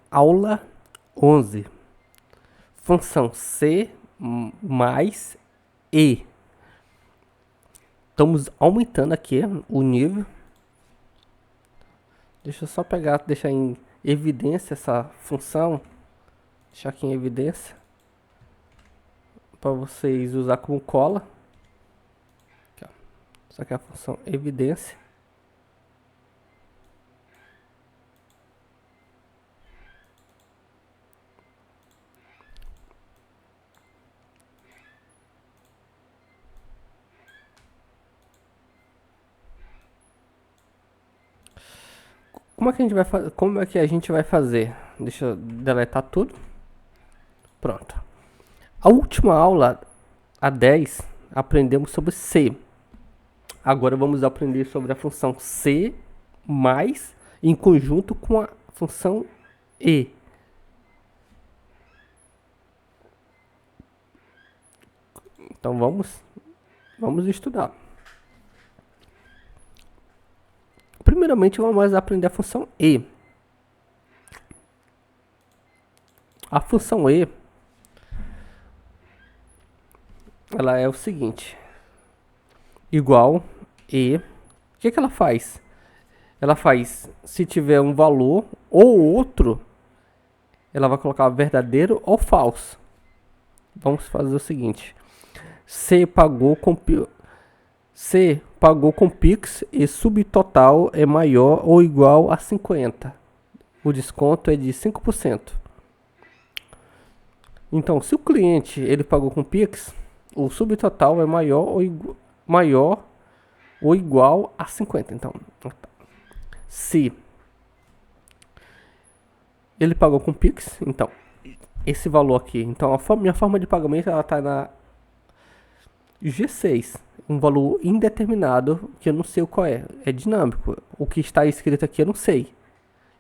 Aula 11. Função C mais E. Estamos aumentando aqui o nível. Deixa eu só pegar, deixar em evidência essa função. Deixar aqui em evidência. Para vocês usar como cola. Aqui, ó. Isso aqui é a função evidência. Como é que a gente vai fazer? Deixa eu deletar tudo. Pronto. A última aula, a 10, aprendemos sobre C. Agora vamos aprender sobre a função C mais em conjunto com a função E. Então vamos estudar. Primeiramente vamos aprender a função E. A função E, ela é o seguinte: igual E. O que ela faz? Ela faz, se tiver um valor ou outro, ela vai colocar verdadeiro ou falso. Vamos fazer o seguinte: C pagou com Pix e subtotal é maior ou igual a 50. O desconto é de 5%. Então, se o cliente ele pagou com Pix, o subtotal é maior ou igual a 50. Então, se ele pagou com Pix, então esse valor aqui, então minha forma de pagamento ela está na G6, um valor indeterminado que eu não sei qual é dinâmico. O que está escrito aqui eu não sei.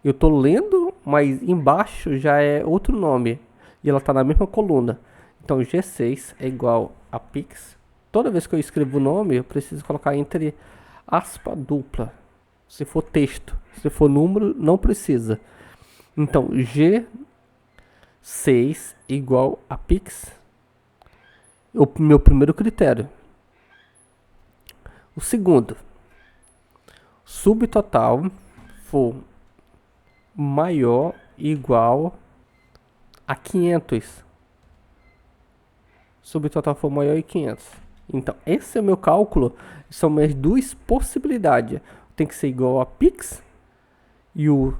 Eu estou lendo, mas embaixo já é outro nome e ela está na mesma coluna. Então G6 é igual a Pix. Toda vez que eu escrevo o nome, eu preciso colocar entre aspa dupla. Se for texto, se for número, não precisa. Então G6 igual a Pix. O meu primeiro critério. O segundo, subtotal for maior igual a 500. Subtotal for maior que 500. Então, esse é o meu cálculo. São minhas duas possibilidades. Tem que ser igual a Pix e o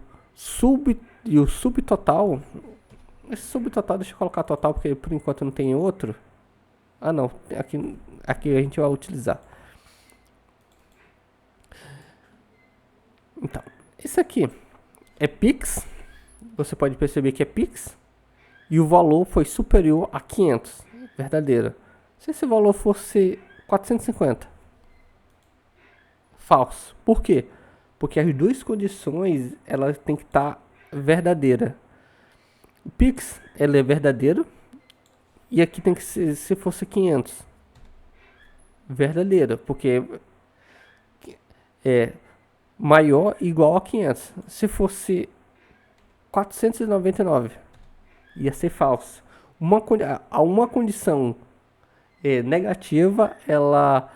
subtotal. Esse subtotal, deixa eu colocar total, porque por enquanto não tem outro. Ah não, aqui a gente vai utilizar. Então, esse aqui é Pix. Você pode perceber que é Pix. E o valor foi superior a 500. Verdadeiro. Se esse valor fosse 450. Falso. Por quê? Porque as duas condições elas têm que estar verdadeira. O Pix ele é verdadeiro. E aqui tem que ser, se fosse 500. Verdadeiro. Porque é maior igual a 500. Se fosse 499, ia ser falso. Uma condição negativa, ela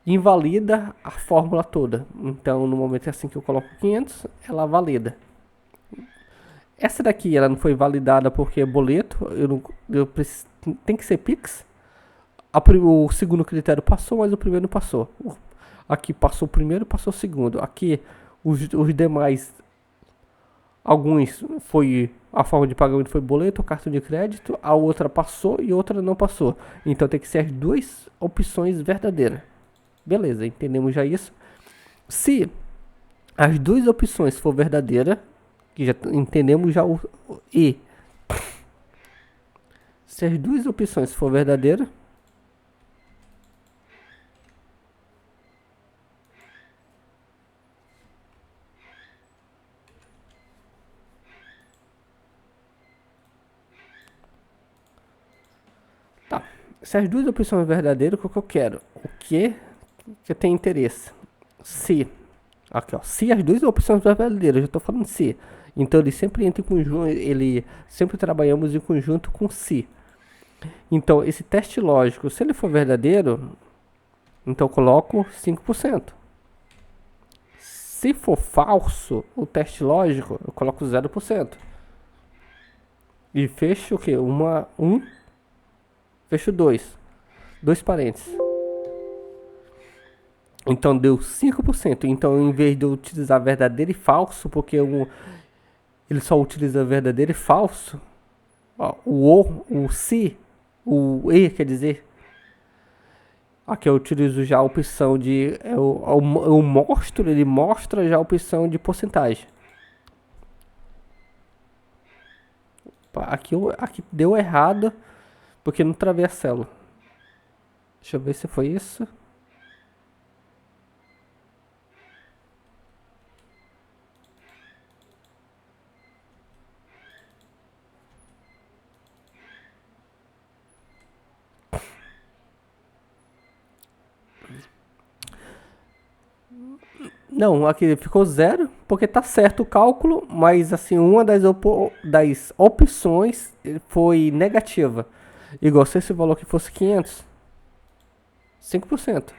invalida a fórmula toda. Então, no momento assim que eu coloco 500, ela valida. Essa daqui, ela não foi validada porque é boleto. Tem que ser Pix. O segundo critério passou, mas o primeiro não passou. Aqui passou o primeiro, passou o segundo. Aqui os demais, alguns foi a forma de pagamento foi boleto ou cartão de crédito, a outra passou e outra não passou. Então tem que ser as duas opções verdadeiras. Beleza, entendemos já isso. Se as duas opções for verdadeira, que já entendemos já o E. Se as duas opções for verdadeira, se as duas opções verdadeiras, o que eu quero? O que eu tenho interesse? Se. Aqui, ó. Se as duas opções verdadeiras, eu estou falando se. Então ele sempre entra em conjunto, ele sempre trabalhamos em conjunto com se. Então esse teste lógico, se ele for verdadeiro, então eu coloco 5%. Se for falso, o teste lógico, eu coloco 0%. E fecho o quê? Fecho 2 parênteses. Então deu 5%. Então em vez de eu utilizar verdadeiro e falso, porque ele só utiliza verdadeiro e falso, ó, o se, o e quer dizer, aqui eu utilizo já a opção de, eu mostro, ele mostra já a opção de porcentagem. Aqui deu errado, porque não travei a célula. Deixa eu ver se foi isso. Não, aqui ficou 0, porque tá certo o cálculo, mas assim, uma das opções foi negativa. Igual se esse valor aqui fosse 500, 5%.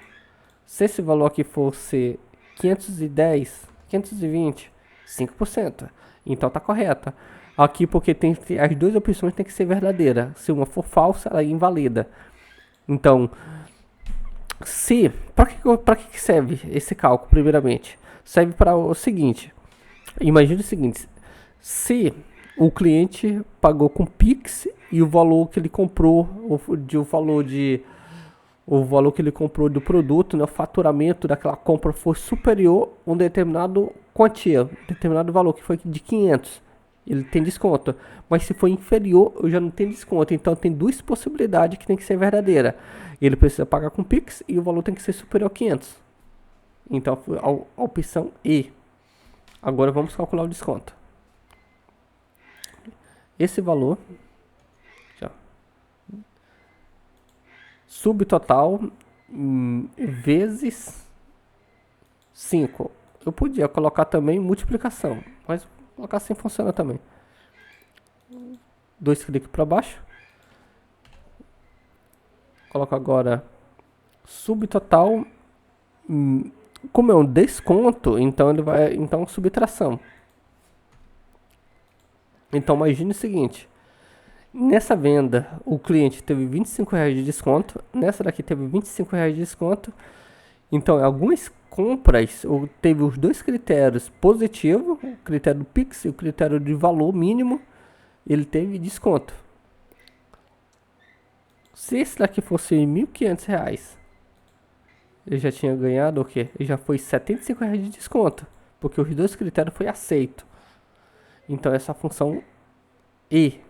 Se esse valor aqui fosse 510, 520, 5%. Então tá correta. Aqui porque as duas opções têm que ser verdadeiras. Se uma for falsa, ela é invalida. Então, se para que serve esse cálculo primeiramente? Serve para o seguinte. Imagine o seguinte: se o cliente pagou com Pix e o valor que ele comprou, o valor que ele comprou do produto, né, o faturamento daquela compra foi superior a um determinado quantia, determinado valor que foi de 500, ele tem desconto. Mas se for inferior, eu já não tenho desconto. Então tem duas possibilidades que tem que ser verdadeira. Ele precisa pagar com Pix e o valor tem que ser superior a 500. Então a opção E. Agora vamos calcular o desconto. Esse valor, já, subtotal vezes 5. Eu podia colocar também multiplicação, mas colocar assim funciona também. 2 cliques para baixo. Coloco agora subtotal. Como é um desconto, então ele vai. Então, subtração. Então, imagine o seguinte: nessa venda, o cliente teve R$ 25 de desconto. Nessa daqui teve R$ 25 de desconto. Então, algumas compras teve os dois critérios positivos: o critério do Pix e o critério de valor mínimo. Ele teve desconto. Se esse daqui fosse R$ 1.500, ele já tinha ganhado o quê? Ele já foi R$ 75 de desconto, porque os dois critérios foi aceito. Então essa função E